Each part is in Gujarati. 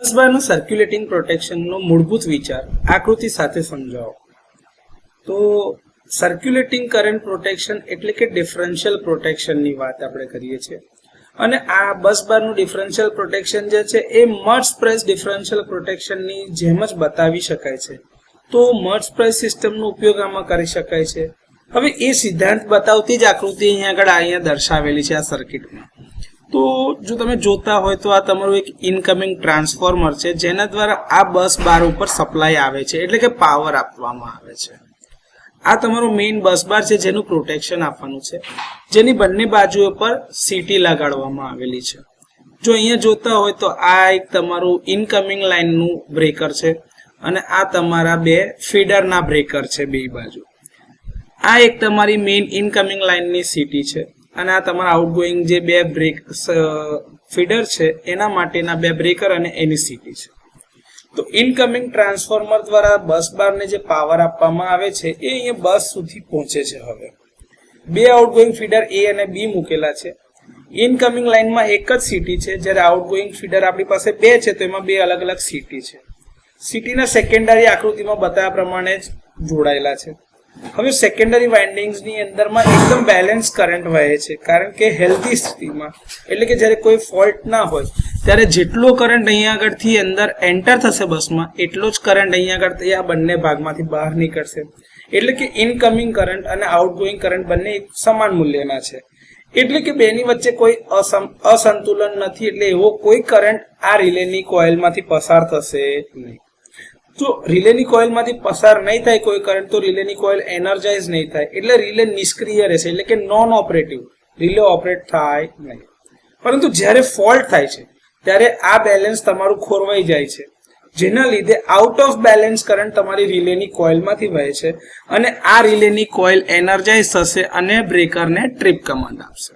બસબારનું સર્ક્યુલેટિંગ પ્રોટેક્શનનો મૂળભૂત વિચાર આકૃતિ સાથે સમજાવો. તો સર્ક્યુલેટિંગ કરંટ પ્રોટેક્શન એટલે કે ડિફરન્શિયલ પ્રોટેક્શનની વાત આપણે કરીએ છીએ. અને આ બસબારનું ડિફરન્શિયલ પ્રોટેક્શન જે છે એ મર્જ પ્રેસ ડિફરન્શિયલ પ્રોટેક્શનની જેમ જ બતાવી શકાય છે. તો મર્જ પ્રેસ સિસ્ટમનો ઉપયોગ આમાં કરી શકાય છે. હવે એ સિદ્ધાંત બતાવતી જ આકૃતિ અહીંયા દર્શાવેલી છે આ સર્કિટમાં. તો જો તમે જોતા હોય તો આ તમારું એક ઇનકમિંગ ટ્રાન્સફોર્મર છે જેના દ્વારા આ બસ બાર ઉપર સપ્લાય આવે છે એટલે કે પાવર આપવામાં આવે છે. આ તમારું મેઇન બસ બાર છે જેનું પ્રોટેક્શન આપવાનું છે, જેની બંને બાજુઓ પર સીટી લગાડવામાં આવેલી છે. જો અહીંયા જોતા હોય તો આ એક તમારું ઇનકમિંગ લાઇનનું બ્રેકર છે અને આ તમારા બે ફીડરના બ્રેકર છે બે બાજુ. આ એક તમારી મેઇન ઇનકમિંગ લાઇનની સીટી છે અને આ તમારા આઉટગોઈંગ જે બે બ્રેક ફીડર છે એના માટેના બે બ્રેકર અને એની સીટી છે. તો ઇનકમિંગ ટ્રાન્સફોર્મર દ્વારા બસ બારને જે પાવર આપવામાં આવે છે એ અહીંયા બસ સુધી પહોંચે છે. હવે બે આઉટગોઈંગ ફીડર એ અને બી મૂકેલા છે. ઇનકમિંગ લાઇનમાં એક જ સીટી છે, જ્યારે આઉટગોઈંગ ફીડર આપણી પાસે બે છે તો એમાં બે અલગ અલગ સીટી છે. સીટીના સેકન્ડરી આકૃતિમાં બતાવ્યા પ્રમાણે જ જોડાયેલા છે. હવે સેકન્ડરી વાઇન્ડિંગ્સની અંદરમાં એકદમ બેલેન્સ કરંટ વહે છે, કારણ કે હેલ્ધી સ્થિતિમાં એટલે કે જ્યારે કોઈ ફોલ્ટ ના હોય ત્યારે જેટલો કરંટ અહીંયા આગળથી અંદર એન્ટર થશે બસમાં એટલો જ કરંટ અહીંયા આગળથી આ બંને ભાગમાંથી બહાર નીકળશે. એટલે કે ઇનકમિંગ કરંટ અને આઉટગોઈંગ કરંટ બંને એક સમાન મૂલ્યના છે. એટલે કે બેની વચ્ચે કોઈ અસંતુલન નથી, એટલે એવો કોઈ કરંટ આ રિલેની કોઇલમાંથી પસાર થશે નહીં. જો રિલેની કોઇલમાંથી પસાર નહીં થાય કોઈ કરંટ તો રિલેની કોઇલ એનર્જાઇઝ નહીં થાય, એટલે રિલે નિષ્ક્રિય રહેશે, એટલે કે નોન ઓપરેટિવ, રિલે ઓપરેટ થાય નહીં. પરંતુ જ્યારે ફોલ્ટ થાય છે ત્યારે આ બેલેન્સ તમારું ખોરવાઈ જાય છે, જેના લીધે આઉટ ઓફ બેલેન્સ કરંટ તમારી રિલેની કોઇલમાંથી વહે છે અને આ રિલેની કોઇલ એનર્જાઇઝ થશે અને બ્રેકરને ટ્રીપ કમાન્ડ આપશે.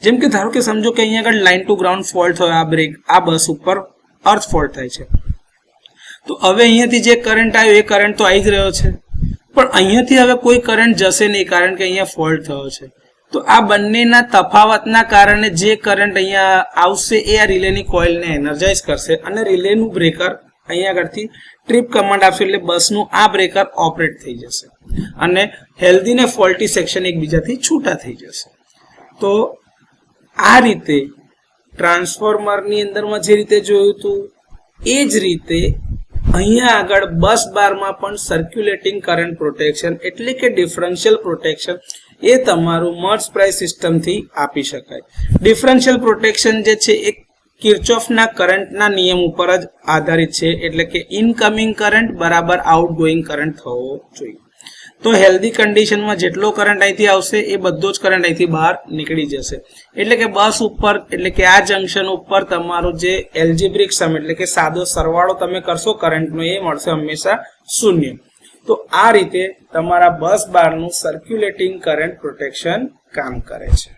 જેમ કે ધારો કે સમજો કે અહીંયા આગળ લાઇન ટુ ગ્રાઉન્ડ ફોલ્ટ હોય, આ બસ ઉપર અર્થ ફોલ્ટ થાય છે. તો હવે અહીંયાથી જે કરંટ આવ્યો એ કરંટ તો આવી જ રહ્યો છે, પણ અહીંયાથી હવે કોઈ કરંટ જશે નહીં કારણ કે અહીંયા ફોલ્ટ થયો છે. તો આ બંનેના તફાવતના કારણે જે કરંટ અહીંયા આવશે એ આ રિલેની કોઇલને એનર્જાઇઝ કરશે અને રિલેનું બ્રેકર અહીંયા આગળથી ટ્રીપ કમાન્ડ આપશે, એટલે બસનું આ બ્રેકર ઓપરેટ થઈ જશે અને હેલ્ધી ને ફોલ્ટી સેક્શન એકબીજાથી છૂટા થઈ જશે. તો આ રીતે ટ્રાન્સફોર્મરની અંદરમાં જે રીતે જોયું હતું એ જ રીતે અહીંયા આગળ બસ બારમાં પણ સર્ક્યુલેટિંગ કરંટ પ્રોટેક્શન એટલે કે ડિફરન્શિયલ પ્રોટેક્શન એ તમારું મર્જ પ્રાઇસ સિસ્ટમથી આપી શકાય. ડિફરન્શિયલ પ્રોટેક્શન જે છે એ કિર્ચોફના કરંટના નિયમ ઉપર જ આધારિત છે, એટલે કે ઇનકમિંગ કરંટ બરાબર આઉટગોઈંગ કરંટ થવો જોઈએ. તો હેલ્ધી કન્ડિશનમાં જેટલો કરંટ અહીંથી આવશે એ બધો જ કરંટ અહીંથી બહાર નીકળી જશે. એટલે કે બસ ઉપર એટલે કે આ જંકશન ઉપર તમારું જે એલ્જિબ્રિક સમ એટલે કે સાદો સરવાળો તમે કરશો કરંટનો એ મળશે હંમેશા 0. તો આ રીતે તમારા બસ બારનું સર્ક્યુલેટિંગ કરંટ પ્રોટેક્શન કામ કરે છે.